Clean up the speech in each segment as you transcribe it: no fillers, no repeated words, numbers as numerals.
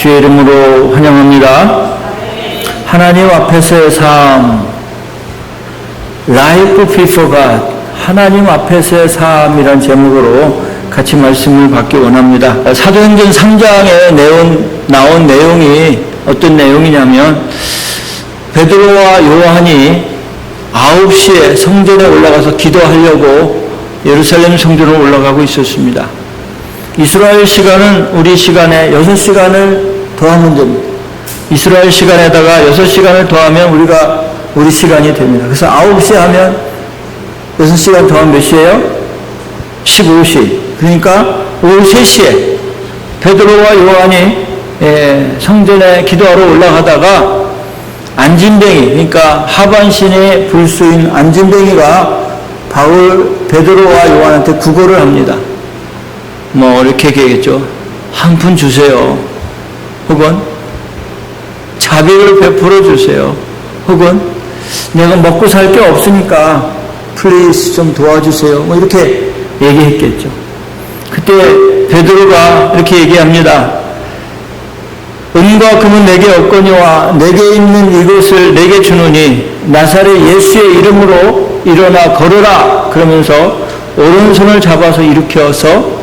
주의 이름으로 환영합니다. 하나님 앞에서의 삶, Life before God, 하나님 앞에서의 삶이란 제목으로 같이 말씀을 받기 원합니다. 사도행전 3장에 나온 내용이 어떤 내용이냐면 베드로와 요한이 9시에 성전에 올라가서 기도하려고 예루살렘 성전으로 올라가고 있었습니다. 이스라엘 시간은 우리 시간에 6시간을 더하면 됩니다. 이스라엘 시간에다가 6시간을 더하면 우리 시간이 됩니다. 그래서 9시 하면 6시간 더하면 몇 시예요? 15시. 그러니까 오후 3시에 베드로와 요한이 성전에 기도하러 올라가다가 안진뱅이, 그러니까 하반신의 불수인 안진뱅이가 베드로와 요한한테 구걸을 합니다. 이렇게 얘기했죠. 한 푼 주세요. 혹은 자비를 베풀어 주세요. 혹은 내가 먹고 살 게 없으니까 플리즈 좀 도와주세요. 이렇게 얘기했겠죠. 그때 베드로가 이렇게 얘기합니다. 은과 금은 내게 없거니와 내게 있는 이것을 내게 주노니 나사렛 예수의 이름으로 일어나 걸으라. 그러면서 오른손을 잡아서 일으켜서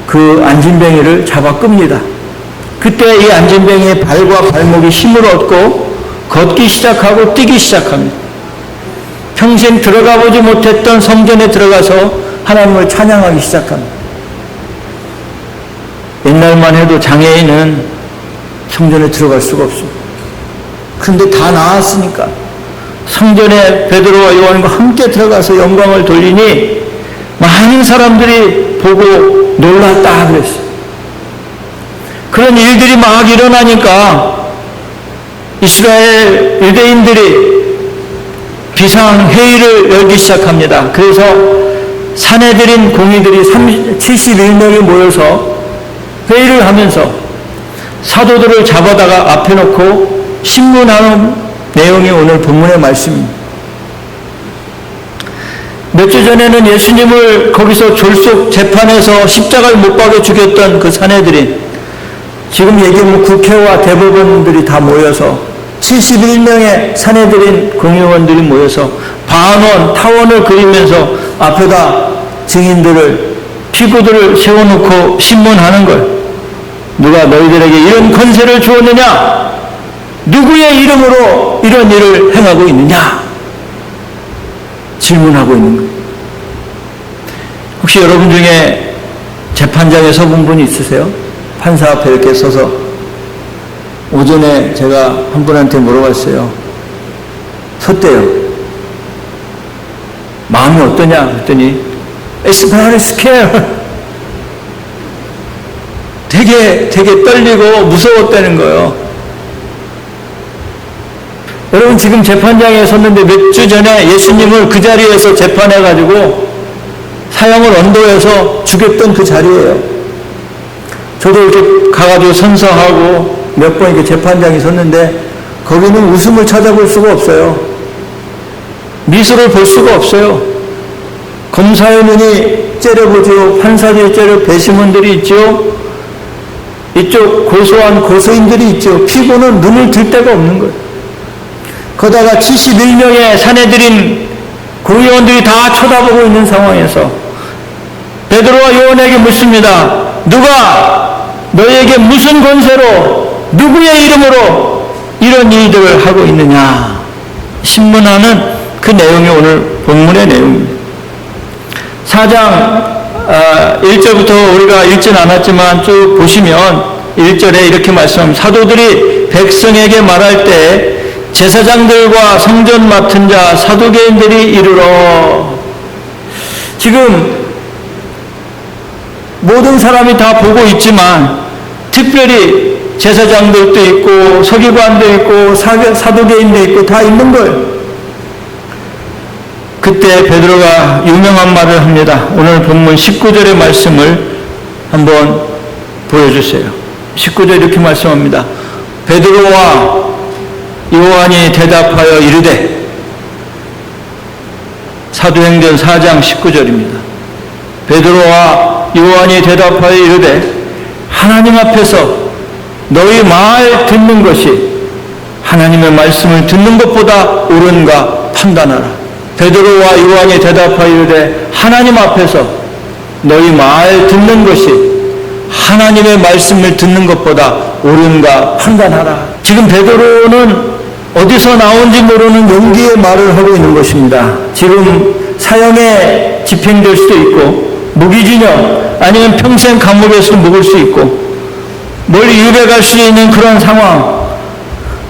그 안진뱅이를 잡아 끕니다. 그때 이 안진뱅이의 발과 발목이 힘을 얻고 걷기 시작하고 뛰기 시작합니다. 평생 들어가 보지 못했던 성전에 들어가서 하나님을 찬양하기 시작합니다. 옛날만 해도 장애인은 성전에 들어갈 수가 없습니다. 그런데 다 나았으니까 성전에 베드로와 요한과 함께 들어가서 영광을 돌리니 많은 사람들이 보고 놀랐다 그랬어요. 그런 일들이 막 일어나니까 이스라엘 유대인들이 비상회의를 열기 시작합니다. 그래서 산헤드린 공의들이 71명이 모여서 회의를 하면서 사도들을 잡아다가 앞에 놓고 신문하는 내용이 오늘 본문의 말씀입니다. 몇 주 전에는 예수님을 거기서 졸속 재판에서 십자가를 못 박아 죽였던 그 산헤드린, 지금 얘기하면 국회와 대법원들이 다 모여서 71명의 산헤드린 공의원들이 모여서 반원, 타원을 그리면서 앞에다 증인들을, 피고들을 세워놓고 신문하는 걸. 누가 너희들에게 이런 권세를 주었느냐? 누구의 이름으로 이런 일을 행하고 있느냐? 질문하고 있는 거예요. 혹시 여러분 중에 재판장에 서본 분이 있으세요? 판사 앞에 이렇게 서서. 오전에 제가 한 분한테 물어봤어요. 섰대요. 마음이 어떠냐? 그랬더니 It's very scary. 되게 떨리고 무서웠다는 거예요. 여러분 지금 재판장에 섰는데 몇 주 전에 예수님을 그 자리에서 재판해가지고 사형을 언도해서 죽였던 그 자리예요. 저도 이렇게 가가지고 선서하고 몇 번 이렇게 재판장에 섰는데 거기는 웃음을 찾아볼 수가 없어요. 미소를 볼 수가 없어요. 검사의 눈이 째려보죠. 판사들이 째려 배심원들이 있죠. 이쪽 고소한 고소인들이 있죠. 피고는 눈을 들 데가 없는 거예요. 거다가 71명의 산헤드린 공의원들이 다 쳐다보고 있는 상황에서 베드로와 요한에게 묻습니다. 누가 너에게 무슨 권세로 누구의 이름으로 이런 일들을 하고 있느냐? 신문하는 그 내용이 오늘 본문의 내용입니다. 4장 1절부터 우리가 읽진 않았지만 쭉 보시면 1절에 이렇게 말씀합니다. 사도들이 백성에게 말할 때 제사장들과 성전 맡은 자 사두개인들이 이르러. 지금 모든 사람이 다 보고 있지만 특별히 제사장들도 있고 서기관도 있고 사두개인도 있고 다 있는 거예요. 그때 베드로가 유명한 말을 합니다. 오늘 본문 19절의 말씀을 한번 보여주세요. 19절 이렇게 말씀합니다. 베드로와 요한이 대답하여 이르되, 사도행전 4장 19절입니다. 베드로와 요한이 대답하여 이르되 하나님 앞에서 너희 말 듣는 것이 하나님의 말씀을 듣는 것보다 옳은가 판단하라. 베드로와 요한이 대답하이르되 하나님 앞에서 너희 말 듣는 것이 하나님의 말씀을 듣는 것보다 옳은가 판단하라. 지금 베드로는 어디서 나온지 모르는 용기의 말을 하고 있는 것입니다. 지금 사형에 집행될 수도 있고 무기징역 아니면 평생 감옥에서 묵을 수 있고 멀리 유배 갈 수 있는 그런 상황.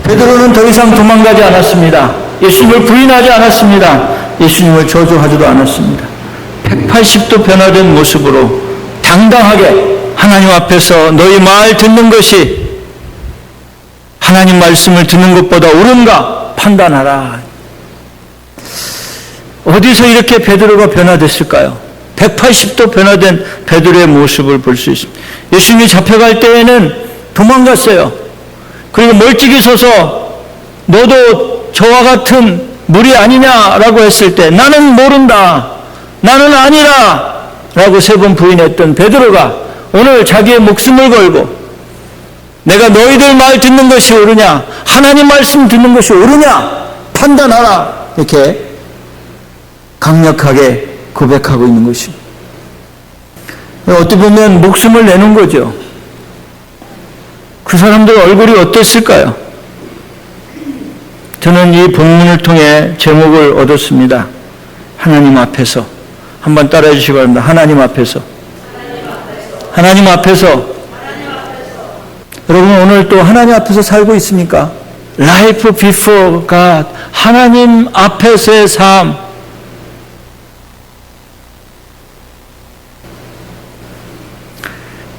베드로는 더 이상 도망가지 않았습니다. 예수님을 부인하지 않았습니다. 예수님을 저주하지도 않았습니다. 180도 변화된 모습으로 당당하게 하나님 앞에서 너희 말 듣는 것이 하나님 말씀을 듣는 것보다 옳은가 판단하라. 어디서 이렇게 베드로가 변화됐을까요? 180도 변화된 베드로의 모습을 볼 수 있습니다. 예수님이 잡혀갈 때에는 도망갔어요. 그리고 멀찍이 서서 너도 저와 같은 무리 아니냐라고 했을 때 나는 모른다, 나는 아니라 라고 3번 부인했던 베드로가 오늘 자기의 목숨을 걸고 내가 너희들 말 듣는 것이 옳으냐, 하나님 말씀 듣는 것이 옳으냐 판단하라, 이렇게 강력하게 고백하고 있는 것입니다. 어떻게 보면 목숨을 내는 거죠. 그 사람들 얼굴이 어땠을까요? 저는 이 본문을 통해 제목을 얻었습니다. 하나님 앞에서. 한번 따라해 주시기 바랍니다. 하나님 앞에서. 하나님 앞에서. 여러분 오늘 또 하나님 앞에서 살고 있습니까? Life before God. 하나님 앞에서의 삶.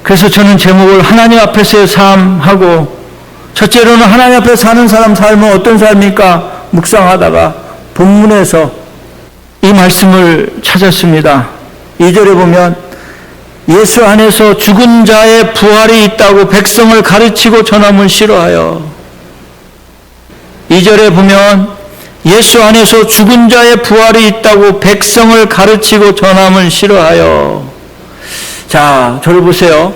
그래서 저는 제목을 하나님 앞에서의 삶하고, 첫째로는 하나님 앞에 사는 사람 삶은 어떤 삶입니까? 묵상하다가 본문에서 이 말씀을 찾았습니다. 2절에 보면 예수 안에서 죽은 자의 부활이 있다고 백성을 가르치고 전함을 싫어하여. 2절에 보면 예수 안에서 죽은 자의 부활이 있다고 백성을 가르치고 전함을 싫어하여. 자, 저를 보세요.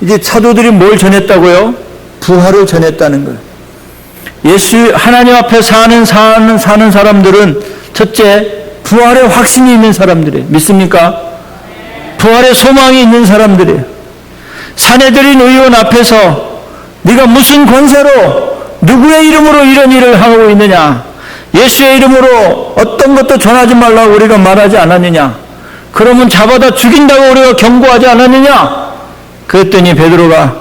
이제 사도들이 뭘 전했다고요? 부활을 전했다는 거예요. 예수, 하나님 앞에 사는 사람들은 첫째, 부활의 확신이 있는 사람들이에요. 믿습니까? 부활의 소망이 있는 사람들이에요. 사내들인 의원 앞에서 네가 무슨 권세로 누구의 이름으로 이런 일을 하고 있느냐? 예수의 이름으로 어떤 것도 전하지 말라고 우리가 말하지 않았느냐? 그러면 잡아다 죽인다고 우리가 경고하지 않았느냐? 그랬더니 베드로가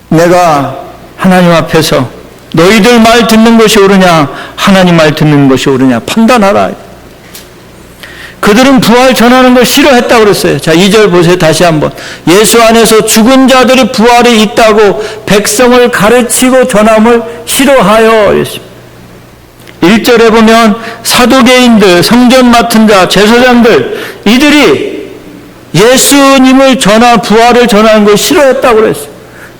내가 하나님 앞에서 너희들 말 듣는 것이 옳으냐 하나님 말 듣는 것이 옳으냐 판단하라. 그들은 부활 전하는 걸 싫어했다고 그랬어요. 자, 2절 보세요. 다시 한번. 예수 안에서 죽은 자들이 부활이 있다고 백성을 가르치고 전함을 싫어하여 그랬습니다. 1절에 보면 사두개인들, 성전 맡은 자, 제사장들, 이들이 예수님을 부활을 전하는 걸 싫어했다고 그랬어요.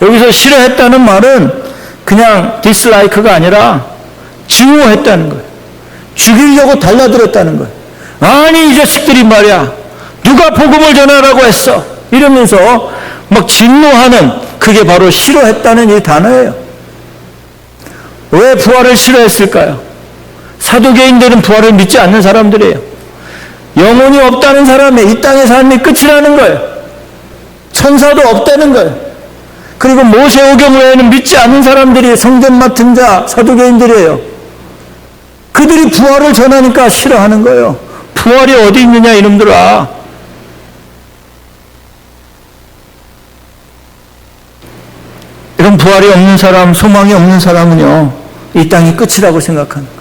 여기서 싫어했다는 말은 그냥 디slike가 아니라 증오했다는 거예요. 죽이려고 달라들었다는 거예요. 아니 이 자식들이 말이야 누가 복음을 전하라고 했어 이러면서 막 진노하는, 그게 바로 싫어했다는 이 단어예요. 왜 부활을 싫어했을까요? 사두개인들은 부활을 믿지 않는 사람들이에요. 영혼이 없다는 사람의 이 땅의 삶이 끝이라는 거예요. 천사도 없다는 거예요. 그리고 모세오경 외에는 믿지 않는 사람들이 성전 맡은 자, 사두개인들이에요. 그들이 부활을 전하니까 싫어하는 거예요. 부활이 어디 있느냐 이놈들아. 이런 부활이 없는 사람, 소망이 없는 사람은요 이 땅이 끝이라고 생각하는 거예요.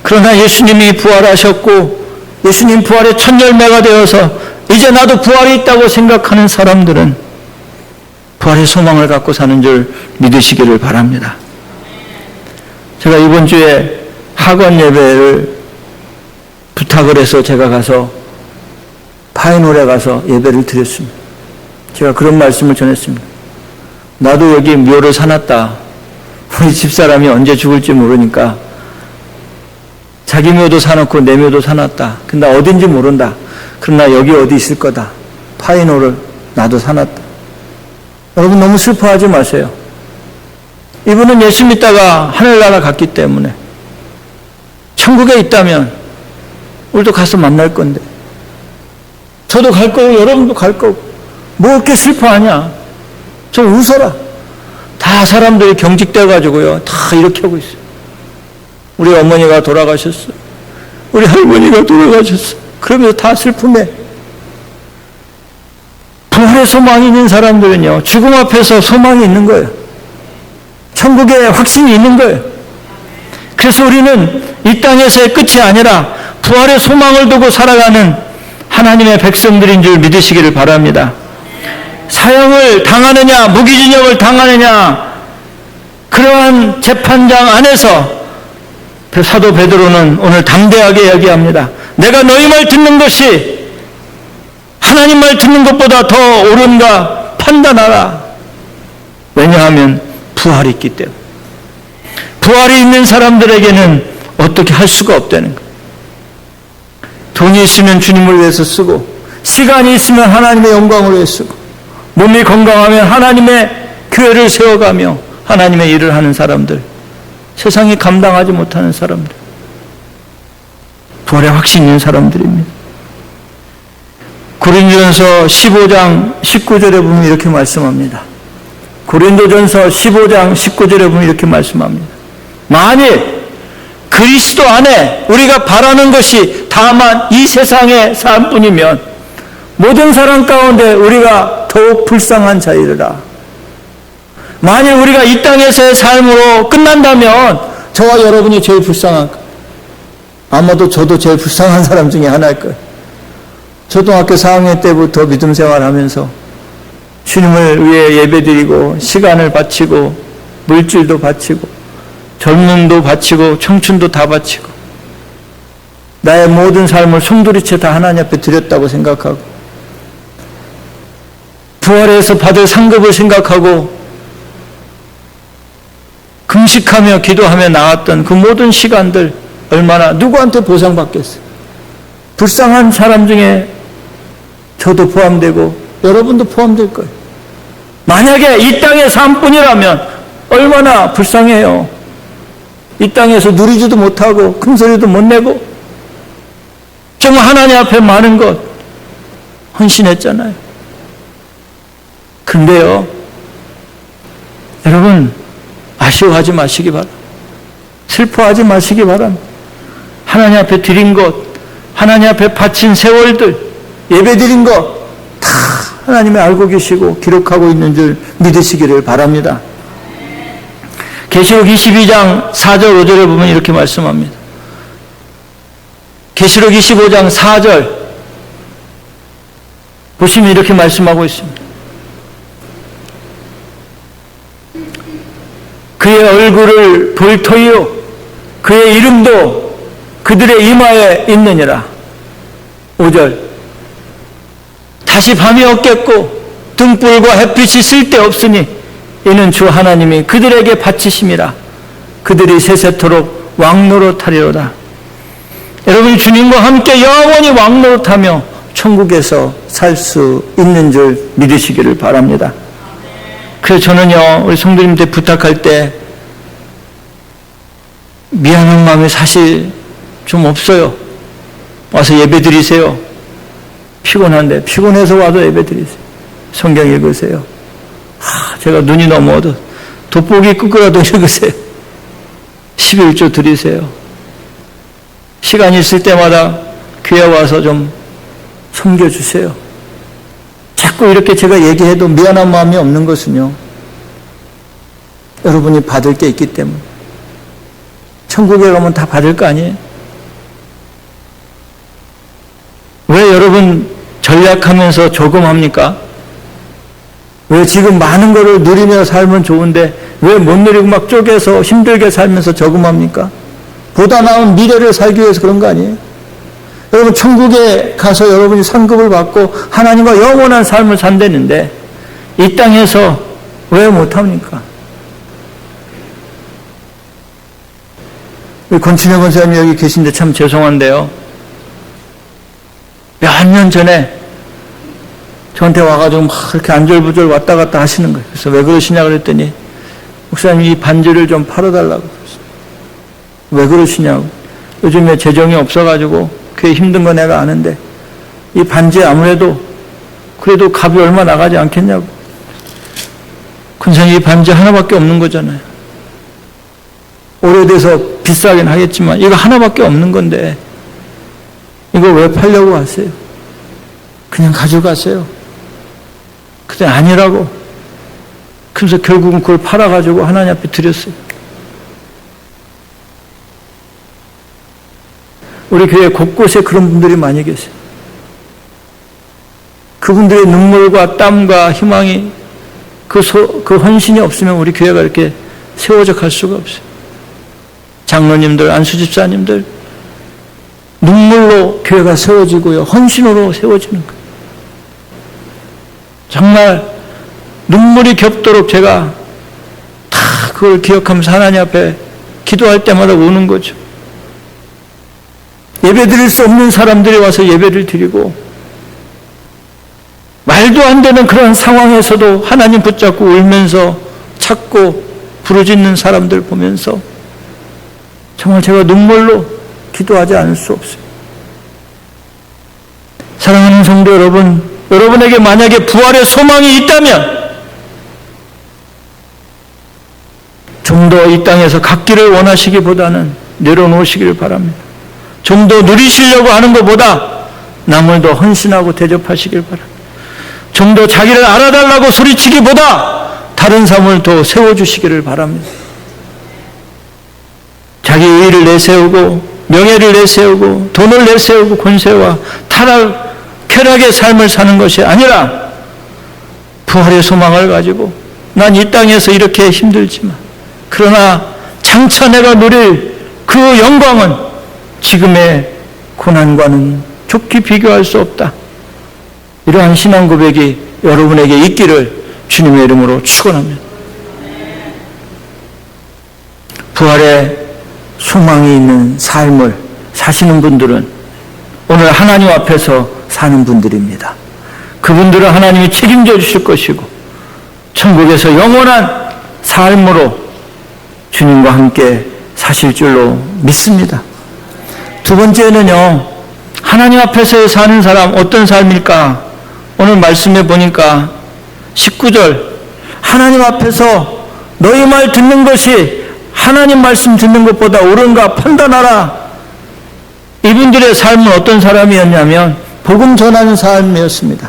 그러나 예수님이 부활하셨고 예수님 부활의 첫 열매가 되어서 이제 나도 부활이 있다고 생각하는 사람들은 부활의 소망을 갖고 사는 줄 믿으시기를 바랍니다. 제가 이번 주에 학원 예배를 부탁을 해서 제가 가서 파이놀에 가서 예배를 드렸습니다. 제가 그런 말씀을 전했습니다. 나도 여기 묘를 사놨다. 우리 집사람이 언제 죽을지 모르니까 자기 묘도 사놓고 내 묘도 사놨다. 근데 어딘지 모른다. 그러나 여기 어디 있을 거다. 파이놀을 나도 사놨다. 여러분 너무 슬퍼하지 마세요. 이분은 예수 믿다가 하늘나라 갔기 때문에 천국에 있다면 우리도 가서 만날 건데, 저도 갈 거고 여러분도 갈 거고 뭐 이렇게 슬퍼하냐. 좀 웃어라. 다 사람들이 경직돼가지고요 다 이렇게 하고 있어요. 우리 어머니가 돌아가셨어, 우리 할머니가 돌아가셨어, 그러면서 다 슬픔에. 부활의 소망이 있는 사람들은요 죽음 앞에서 소망이 있는 거예요. 천국에 확신이 있는 거예요. 그래서 우리는 이 땅에서의 끝이 아니라 부활의 소망을 두고 살아가는 하나님의 백성들인 줄 믿으시기를 바랍니다. 사형을 당하느냐 무기징역을 당하느냐 그러한 재판장 안에서 사도 베드로는 오늘 담대하게 이야기합니다. 내가 너희 말 듣는 것이 하나님 말 듣는 것보다 더 옳은가 판단하라. 왜냐하면 부활이 있기 때문에. 부활이 있는 사람들에게는 어떻게 할 수가 없다는 거예요. 돈이 있으면 주님을 위해서 쓰고, 시간이 있으면 하나님의 영광을 위해 쓰고, 몸이 건강하면 하나님의 교회를 세워가며 하나님의 일을 하는 사람들, 세상이 감당하지 못하는 사람들, 부활의 확신 있는 사람들입니다. 고린도전서 15장 19절에 보면 이렇게 말씀합니다. 고린도전서 15장 19절에 보면 이렇게 말씀합니다. 만일 그리스도 안에 우리가 바라는 것이 다만 이 세상의 삶뿐이면 모든 사람 가운데 우리가 더욱 불쌍한 자이르라. 만일 우리가 이 땅에서의 삶으로 끝난다면 저와 여러분이 제일 불쌍한 거예요. 아마도 저도 제일 불쌍한 사람 중에 하나일 거예요. 초등학교 4학년 때부터 믿음 생활하면서 주님을 위해 예배드리고 시간을 바치고 물질도 바치고 젊음도 바치고 청춘도 다 바치고 나의 모든 삶을 송두리째 다 하나님 앞에 드렸다고 생각하고 부활해서 받을 상급을 생각하고 금식하며 기도하며 나왔던 그 모든 시간들 얼마나 누구한테 보상받겠어요? 불쌍한 사람 중에 저도 포함되고 여러분도 포함될 거예요. 만약에 이 땅의 삶뿐이라면 얼마나 불쌍해요. 이 땅에서 누리지도 못하고 큰 소리도 못 내고 정말 하나님 앞에 많은 것 헌신했잖아요. 근데요, 여러분 아쉬워하지 마시기 바랍니다. 슬퍼하지 마시기 바랍니다. 하나님 앞에 드린 것, 하나님 앞에 바친 세월들, 예배드린 것 다 하나님이 알고 계시고 기록하고 있는 줄 믿으시기를 바랍니다. 계시록 22장 4절 5절에 보면 이렇게 말씀합니다. 계시록 25장 4절 보시면 이렇게 말씀하고 있습니다. 그의 얼굴을 볼 터이요 그의 이름도 그들의 이마에 있느니라. 5절 다시 밤이 없겠고 등불과 햇빛이 쓸데없으니 이는 주 하나님이 그들에게 바치심이라. 그들이 세세토록 왕노릇하리로다. 여러분 주님과 함께 영원히 왕노릇하며 천국에서 살 수 있는 줄 믿으시기를 바랍니다. 그래서 저는요 우리 성도님들 부탁할 때 미안한 마음이 사실 좀 없어요. 와서 예배 드리세요. 피곤한데 피곤해서 와서 예배 드리세요. 성경 읽으세요. 제가 눈이 너무 어두워 돋보기 끄끄라도 읽으세요. 11조 드리세요. 시간이 있을 때마다 교회 와서 좀 섬겨주세요. 자꾸 이렇게 제가 얘기해도 미안한 마음이 없는 것은요 여러분이 받을 게 있기 때문에. 천국에 가면 다 받을 거 아니에요? 왜 여러분 전략하면서 조금합니까? 왜 지금 많은 거를 누리며 살면 좋은데 왜 못 누리고 막 쪼개서 힘들게 살면서 저금합니까? 보다 나은 미래를 살기 위해서 그런 거 아니에요? 여러분 천국에 가서 여러분이 상급을 받고 하나님과 영원한 삶을 산다는데 이 땅에서 왜 못합니까? 우리 권춘영 권사님이 여기 계신데 참 죄송한데요. 몇 년 전에 저한테 와가지고 막 이렇게 안절부절 왔다 갔다 하시는 거예요. 그래서 왜 그러시냐 그랬더니 목사님 이 반지를 좀 팔아달라고 그랬어요. 왜 그러시냐고. 요즘에 재정이 없어가지고 그게 힘든 거 내가 아는데 이 반지 아무래도 그래도 값이 얼마 나가지 않겠냐고. 근데 이 반지 하나밖에 없는 거잖아요. 오래돼서 비싸긴 하겠지만 이거 하나밖에 없는 건데 이거 왜 팔려고 하세요? 그냥 가져가세요. 근데 아니라고. 그래서 결국은 그걸 팔아가지고 하나님 앞에 드렸어요. 우리 교회 곳곳에 그런 분들이 많이 계세요. 그분들의 눈물과 땀과 희망이 그 헌신이 없으면 우리 교회가 이렇게 세워져 갈 수가 없어요. 장로님들, 안수집사님들 눈물로 교회가 세워지고요. 헌신으로 세워지는 거예요. 정말 눈물이 겹도록 제가 다 그걸 기억하면서 하나님 앞에 기도할 때마다 우는 거죠. 예배 드릴 수 없는 사람들이 와서 예배를 드리고 말도 안 되는 그런 상황에서도 하나님 붙잡고 울면서 찾고 부르짖는 사람들 보면서 정말 제가 눈물로 기도하지 않을 수 없어요. 사랑하는 성도 여러분, 여러분에게 만약에 부활의 소망이 있다면 좀 더 이 땅에서 갖기를 원하시기보다는 내려놓으시기를 바랍니다. 좀 더 누리시려고 하는 것보다 남을 더 헌신하고 대접하시길 바랍니다. 좀 더 자기를 알아달라고 소리치기보다 다른 삶을 더 세워주시기를 바랍니다. 자기 의의를 내세우고 명예를 내세우고 돈을 내세우고 권세와 쾌락의 삶을 사는 것이 아니라 부활의 소망을 가지고 난 이 땅에서 이렇게 힘들지만 그러나 장차 내가 누릴 그 영광은 지금의 고난과는 좋게 비교할 수 없다. 이러한 신앙 고백이 여러분에게 있기를 주님의 이름으로 축원합니다. 부활의 소망이 있는 삶을 사시는 분들은 오늘 하나님 앞에서 사는 분들입니다. 그분들은 하나님이 책임져 주실 것이고 천국에서 영원한 삶으로 주님과 함께 사실 줄로 믿습니다. 두 번째는요, 하나님 앞에서 사는 사람 어떤 삶일까? 오늘 말씀해 보니까 19절 하나님 앞에서 너희 말 듣는 것이 하나님 말씀 듣는 것보다 옳은가 판단하라. 이분들의 삶은 어떤 사람이었냐면 복음 전하는 삶이었습니다.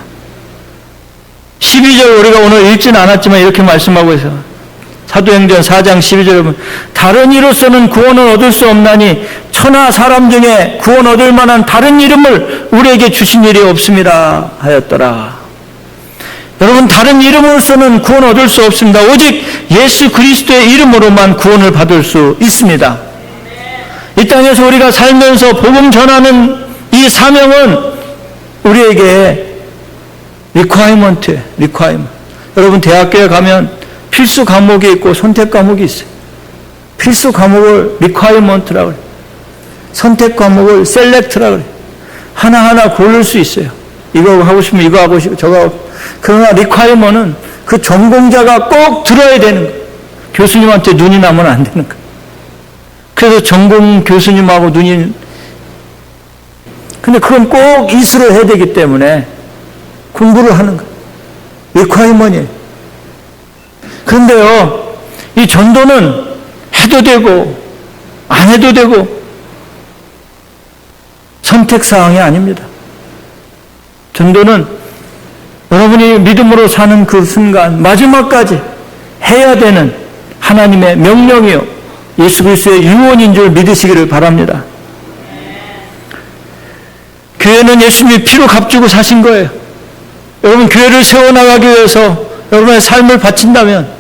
12절 우리가 오늘 읽지는 않았지만 이렇게 말씀하고 있어요. 사도행전 4장 12절에 보면 다른 이로서는 구원을 얻을 수 없나니 천하 사람 중에 구원 얻을 만한 다른 이름을 우리에게 주신 일이 없습니다 하였더라. 여러분, 다른 이름으로서는 구원 얻을 수 없습니다. 오직 예수 그리스도의 이름으로만 구원을 받을 수 있습니다. 이 땅에서 우리가 살면서 복음 전하는 이 사명은 우리에게 리콰이먼트예요. 여러분, 대학교에 가면 필수 과목이 있고 선택 과목이 있어요. 필수 과목을 리콰이먼트라고 그래요. 선택 과목을 셀렉트라고 그래요. 하나하나 고를 수 있어요. 이거 하고 싶으면 이거 하고 싶으면 저거 하고. 그러나 리콰이먼트는 그 전공자가 꼭 들어야 되는 거예요. 교수님한테 눈이 나면 안 되는 거예요. 그래서 전공 교수님하고 눈이, 근데 그건 꼭 이수를 해야 되기 때문에 공부를 하는 거예요. 리콰이먼트예요. 그런데요, 이 전도는 해도 되고 안 해도 되고 선택사항이 아닙니다. 전도는 여러분이 믿음으로 사는 그 순간 마지막까지 해야 되는 하나님의 명령이요 예수 그리스도의 유언인 줄 믿으시기를 바랍니다. 교회는 예수님이 피로 값주고 사신 거예요. 여러분, 교회를 세워나가기 위해서 여러분의 삶을 바친다면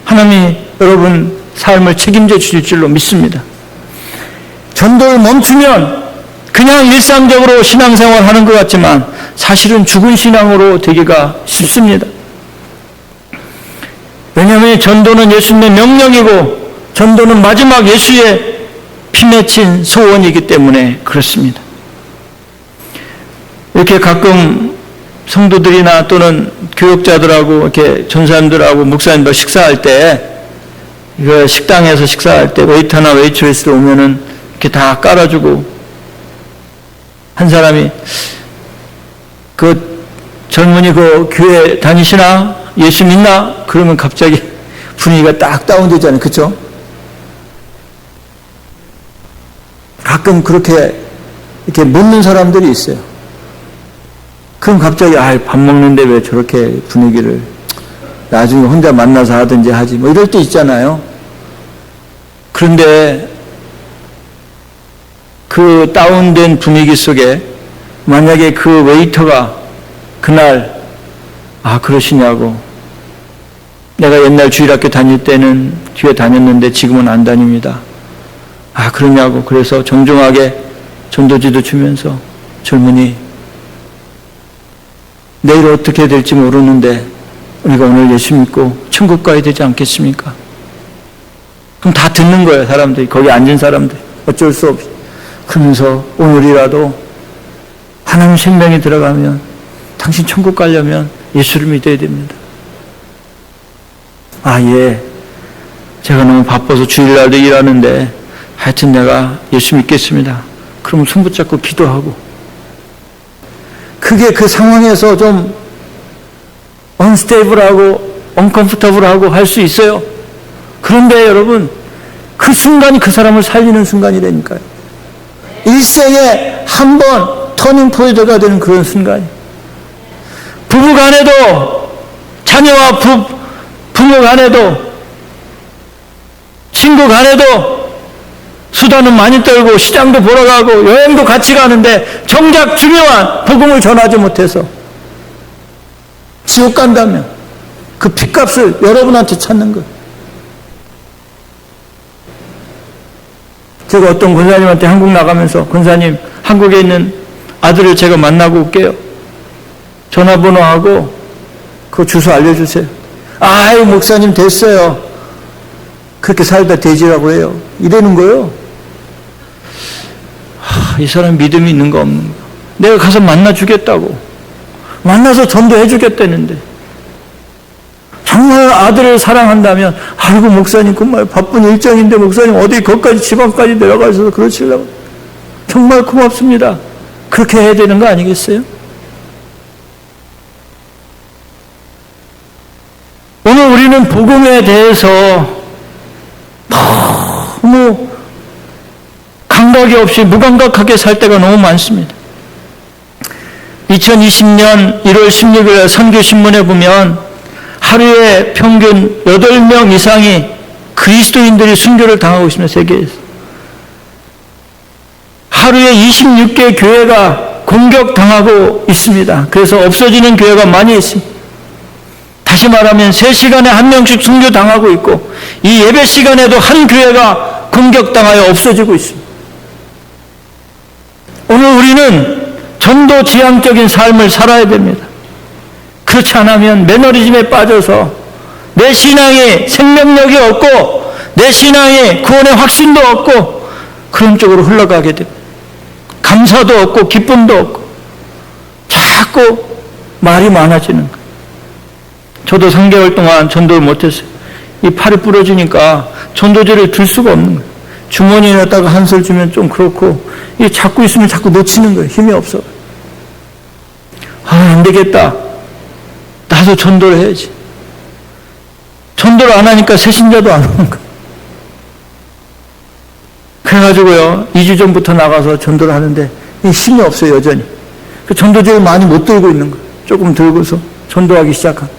하나님이 여러분 삶을 책임져 주실 줄로 믿습니다. 전도를 멈추면 그냥 일상적으로 신앙생활 하는 것 같지만 사실은 죽은 신앙으로 되기가 쉽습니다. 왜냐하면 전도는 예수님의 명령이고 전도는 마지막 예수의 피 맺힌 소원이기 때문에 그렇습니다. 이렇게 가끔 성도들이나 또는 교역자들하고 이렇게 전사님들하고 목사님들 식사할 때, 이거 식당에서 식사할 때 웨이터나 웨이트레스 오면은 이렇게 다 깔아주고, 한 사람이 그 젊은이 그 교회 다니시나? 예수 믿나? 그러면 갑자기 분위기가 딱 다운되잖아요. 그쵸? 가끔 그렇게 이렇게 묻는 사람들이 있어요. 그럼 갑자기 밥 먹는데 왜 저렇게 분위기를, 나중에 혼자 만나서 하든지 하지 뭐 이럴 때 있잖아요. 그런데 그 다운된 분위기 속에 만약에 그 웨이터가 그날 그러시냐고, 내가 옛날 주일학교 다닐 때는 뒤에 다녔는데 지금은 안 다닙니다. 그러냐고. 그래서 정중하게 전도지도 주면서, 젊은이 내일 어떻게 될지 모르는데 우리가 오늘 예수 믿고 천국 가야 되지 않겠습니까? 그럼 다 듣는 거예요. 사람들이, 거기 앉은 사람들. 어쩔 수 없이. 그러면서 오늘이라도 하나님 생명이 들어가면 당신 천국 가려면 예수를 믿어야 됩니다. 예. 제가 너무 바빠서 주일날도 일하는데 하여튼 내가 예수 믿겠습니다. 그러면 손 붙잡고 기도하고. 그게 그 상황에서 좀 unstable하고 uncomfortable하고 할 수 있어요. 그런데 여러분, 그 순간이 그 사람을 살리는 순간이라니까요. 일생에 한 번 터닝 포인트가 되는 그런 순간이. 부부 간에도, 자녀와 부모 간에도, 친구 간에도 수다는 많이 떨고 시장도 보러 가고 여행도 같이 가는데 정작 중요한 복음을 전하지 못해서 지옥 간다면 그 핏값을 여러분한테 찾는 거예요. 제가 어떤 권사님한테 한국 나가면서, 권사님 한국에 있는 아들을 제가 만나고 올게요. 전화번호하고 그 주소 알려주세요. 목사님 됐어요. 그렇게 살다 되지라고 해요. 이러는 거예요. 이 사람 믿음이 있는가 없는가. 내가 가서 만나주겠다고. 만나서 전도해 주겠다는데. 정말 아들을 사랑한다면, 목사님 정말 바쁜 일정인데 목사님 어디 거기까지 지방까지 내려가셔서 그러시려고. 정말 고맙습니다. 그렇게 해야 되는 거 아니겠어요? 오늘 우리는 복음에 대해서 너무 감각이 없이 무감각하게 살 때가 너무 많습니다. 2020년 1월 16일 선교신문에 보면 하루에 평균 8명 이상이 그리스도인들이 순교를 당하고 있습니다. 세계에서. 하루에 26개 교회가 공격당하고 있습니다. 그래서 없어지는 교회가 많이 있습니다. 다시 말하면 3시간에 1명씩 순교당하고 있고, 이 예배 시간에도 한 교회가 공격당하여 없어지고 있습니다. 오늘 우리는 전도 지향적인 삶을 살아야 됩니다. 그렇지 않으면 매너리즘에 빠져서 내 신앙에 생명력이 없고 내 신앙에 구원의 확신도 없고 그런 쪽으로 흘러가게 됩니다. 감사도 없고 기쁨도 없고 자꾸 말이 많아지는 거예요. 저도 3개월 동안 전도를 못했어요. 이 팔이 부러지니까 전도지를 들 수가 없는 거예요. 주머니에 넣다가 한술 주면 좀 그렇고, 이 잡고 있으면 자꾸 놓치는 거예요. 힘이 없어. 안 되겠다. 나도 전도를 해야지. 전도를 안 하니까 새신자도 안 오는 거예요. 그래가지고요, 2주 전부터 나가서 전도를 하는데 힘이 없어요, 여전히. 그 전도지를 많이 못 들고 있는 거예요. 조금 들고서 전도하기 시작한.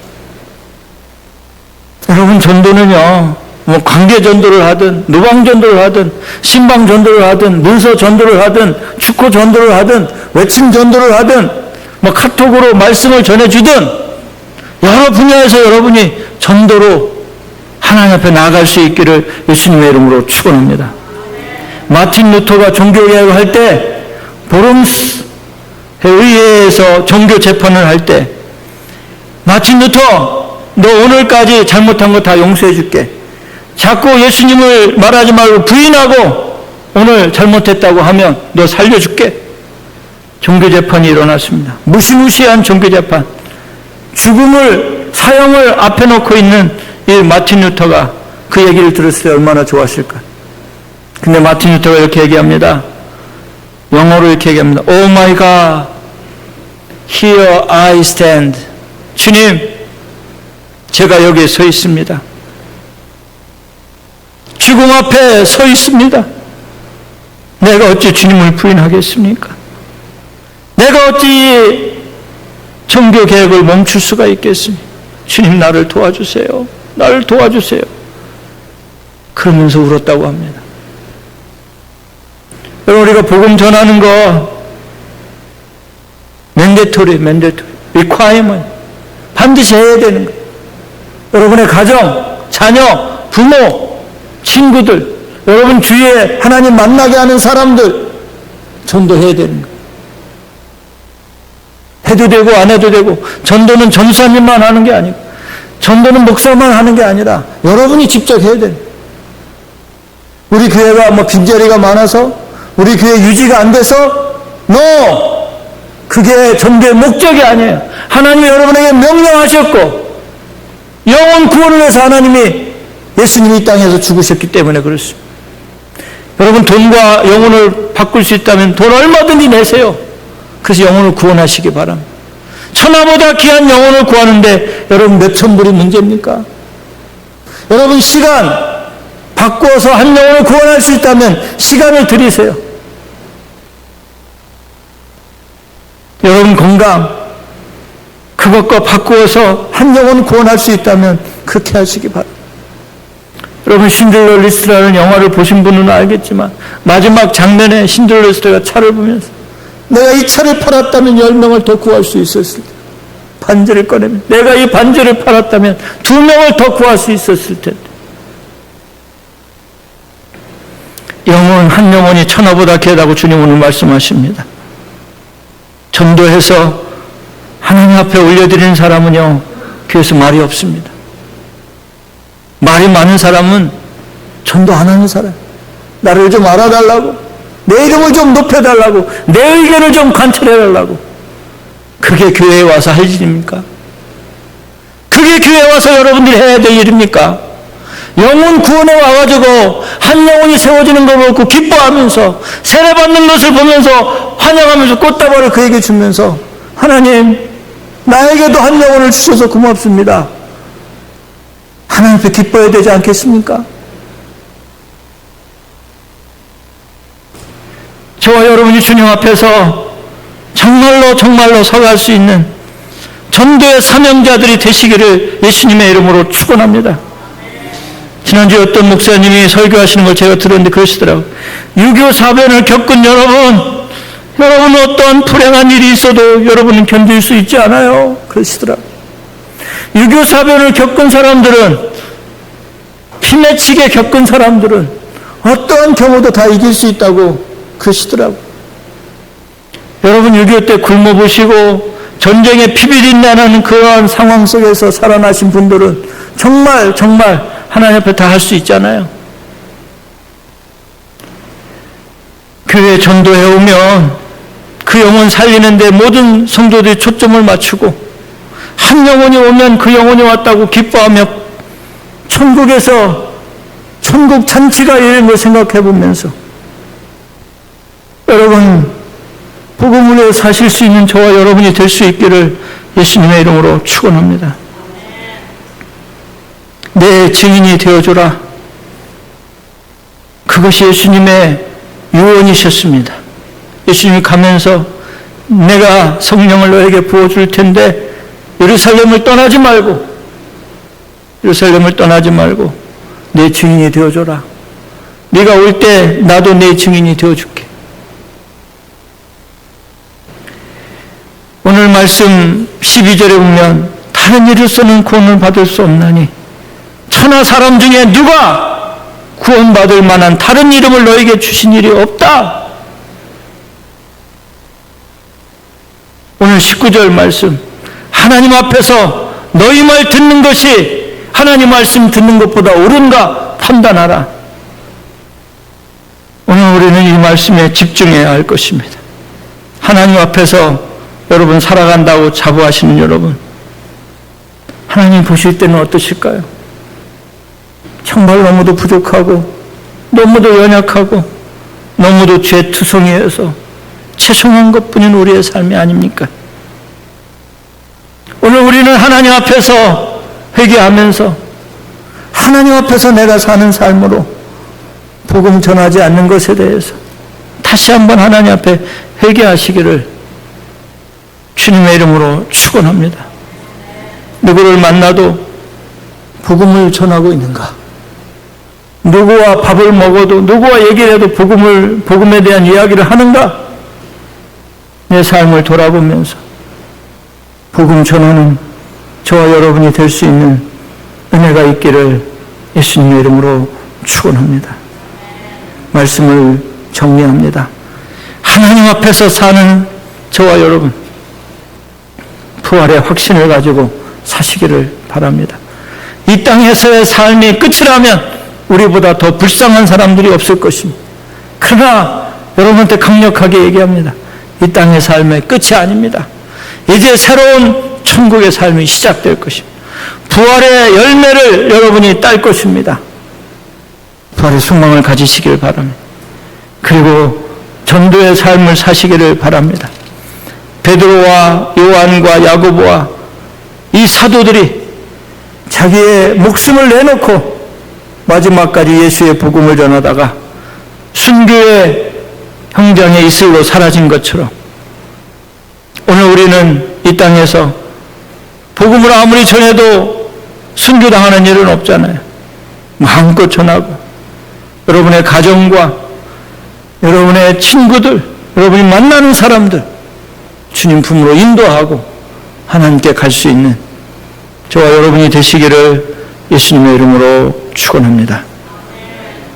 여러분, 전도는요, 관계 전도를 하든, 노방 전도를 하든, 신방 전도를 하든, 문서 전도를 하든, 축구 전도를 하든, 외침 전도를 하든, 카톡으로 말씀을 전해주든, 여러 분야에서 여러분이 전도로 하나님 앞에 나아갈 수 있기를 예수님의 이름으로 축원합니다. 마틴 루터가 종교개혁을 할 때, 보름스에 의회에서 종교 재판을 할 때, 마틴 루터, 너 오늘까지 잘못한 거 다 용서해 줄게. 자꾸 예수님을 말하지 말고 부인하고 오늘 잘못했다고 하면 너 살려줄게. 종교재판이 일어났습니다. 무시무시한 종교재판. 죽음을, 사형을 앞에 놓고 있는 이 마틴 루터가 그 얘기를 들었을 때 얼마나 좋았을까. 근데 마틴 루터가 이렇게 얘기합니다. 영어로 이렇게 얘기합니다. Oh my God, here I stand. 주님, 제가 여기에 서 있습니다. 죽음 앞에 서 있습니다. 내가 어찌 주님을 부인하겠습니까? 내가 어찌 종교 개혁을 멈출 수가 있겠습니까? 주님, 나를 도와주세요. 나를 도와주세요. 그러면서 울었다고 합니다. 여러분, 우리가 복음 전하는 거 mandatory, requirement. 반드시 해야 되는 거예요. 여러분의 가정, 자녀, 부모, 친구들, 여러분 주위에 하나님 만나게 하는 사람들 전도해야 되는 거예요. 해도 되고 안 해도 되고, 전도는 전사님만 하는 게 아니고, 전도는 목사만 하는 게 아니라 여러분이 직접 해야 돼요. 우리 교회가 빈자리가 많아서 우리 교회 유지가 안 돼서 no! 그게 전도의 목적이 아니에요. 하나님이 여러분에게 명령하셨고 영혼 구원을 위해서 하나님이 예수님이 이 땅에서 죽으셨기 때문에 그렇습니다. 여러분, 돈과 영혼을 바꿀 수 있다면 돈 얼마든지 내세요. 그래서 영혼을 구원하시기 바랍니다. 천하보다 귀한 영혼을 구하는데 여러분 몇천 불이 문제입니까? 여러분, 시간 바꾸어서 한 영혼을 구원할 수 있다면 시간을 들이세요. 여러분, 건강 그것과 바꾸어서 한 영혼을 구원할 수 있다면 그렇게 하시기 바랍니다. 여러분, 신들러 리스트라는 영화를 보신 분은 알겠지만 마지막 장면에 신들러 리스트가 차를 보면서 내가 이 차를 팔았다면 10명을 더 구할 수 있었을 텐데, 반지를 꺼내면 내가 이 반지를 팔았다면 2명을 더 구할 수 있었을 텐데. 영혼, 한 영혼이 천하보다 귀하다고 주님 오늘 말씀하십니다. 전도해서 하나님 앞에 올려드리는 사람은요, 교회에서 말이 없습니다. 말이 많은 사람은 전도 안 하는 사람. 나를 좀 알아달라고, 내 이름을 좀 높여달라고, 내 의견을 좀 관철해달라고. 그게 교회에 와서 할 일입니까? 그게 교회에 와서 여러분들이 해야 될 일입니까? 영혼 구원에 와가지고 한 영혼이 세워지는 걸 보고 기뻐하면서 세례받는 것을 보면서 환영하면서 꽃다발을 그에게 주면서 하나님, 나에게도 한 영혼을 주셔서 고맙습니다. 하나님 앞에 기뻐해야 되지 않겠습니까? 저와 여러분이 주님 앞에서 정말로 서갈 수 있는 전도의 사명자들이 되시기를 예수님의 이름으로 축원합니다. 지난주에 어떤 목사님이 설교하시는 걸 제가 들었는데 그러시더라고요. 유교 사변을 겪은 여러분 어떤 불행한 일이 있어도 여러분은 견딜 수 있지 않아요? 그러시더라고요. 유교 사변을 겪은 사람들은, 피맺히게 겪은 사람들은 어떠한 경우도 다 이길 수 있다고 그러시더라고요. 여러분, 6.25 때 굶어보시고 전쟁에 피비린내나는 그러한 상황 속에서 살아나신 분들은 정말 하나님 앞에 다 할 수 있잖아요. 교회 전도해 오면 그 영혼 살리는 데 모든 성도들이 초점을 맞추고 한 영혼이 오면 그 영혼이 왔다고 기뻐하며 천국에서 천국 잔치가 이런 걸 생각해 보면서 여러분, 복음을 위해 사실 수 있는 저와 여러분이 될 수 있기를 예수님의 이름으로 축원합니다. 내 증인이 되어주라. 그것이 예수님의 유언이셨습니다. 예수님이 가면서 내가 성령을 너에게 부어줄 텐데 예루살렘을 떠나지 말고 내 증인이 되어줘라. 네가 올 때 나도 내 증인이 되어줄게. 오늘 말씀 12절에 보면 다른 이로서는 구원을 받을 수 없나니 천하 사람 중에 누가 구원받을 만한 다른 이름을 너에게 주신 일이 없다. 오늘 19절 말씀, 하나님 앞에서 너희 말 듣는 것이 하나님 말씀 듣는 것보다 옳은가 판단하라. 오늘 우리는 이 말씀에 집중해야 할 것입니다. 하나님 앞에서 여러분 살아간다고 자부하시는 여러분, 하나님 보실 때는 어떠실까요? 정말 너무도 부족하고 너무도 연약하고 너무도 죄투성이해서 죄송한 것뿐인 우리의 삶이 아닙니까? 오늘 우리는 하나님 앞에서 회개하면서 하나님 앞에서 내가 사는 삶으로 복음 전하지 않는 것에 대해서 다시 한번 하나님 앞에 회개하시기를 주님의 이름으로 축원합니다. 누구를 만나도 복음을 전하고 있는가? 누구와 밥을 먹어도 누구와 얘기를 해도 복음에 대한 이야기를 하는가? 내 삶을 돌아보면서 복음 전하는 저와 여러분이 될 수 있는 은혜가 있기를 예수님의 이름으로 축원합니다. 말씀을 정리합니다. 하나님 앞에서 사는 저와 여러분, 부활의 확신을 가지고 사시기를 바랍니다. 이 땅에서의 삶이 끝이라면 우리보다 더 불쌍한 사람들이 없을 것입니다. 그러나 여러분한테 강력하게 얘기합니다. 이 땅의 삶의 끝이 아닙니다. 이제 새로운 천국의 삶이 시작될 것입니다. 부활의 열매를 여러분이 딸 것입니다. 부활의 소망을 가지시길 바랍니다. 그리고 전도의 삶을 사시기를 바랍니다. 베드로와 요한과 야고보와 이 사도들이 자기의 목숨을 내놓고 마지막까지 예수의 복음을 전하다가 순교의 현장에 이슬로 사라진 것처럼 오늘 우리는 이 땅에서 복음을 아무리 전해도 순교당하는 일은 없잖아요. 마음껏 전하고 여러분의 가정과 여러분의 친구들, 여러분이 만나는 사람들 주님 품으로 인도하고 하나님께 갈 수 있는 저와 여러분이 되시기를 예수님의 이름으로 축원합니다.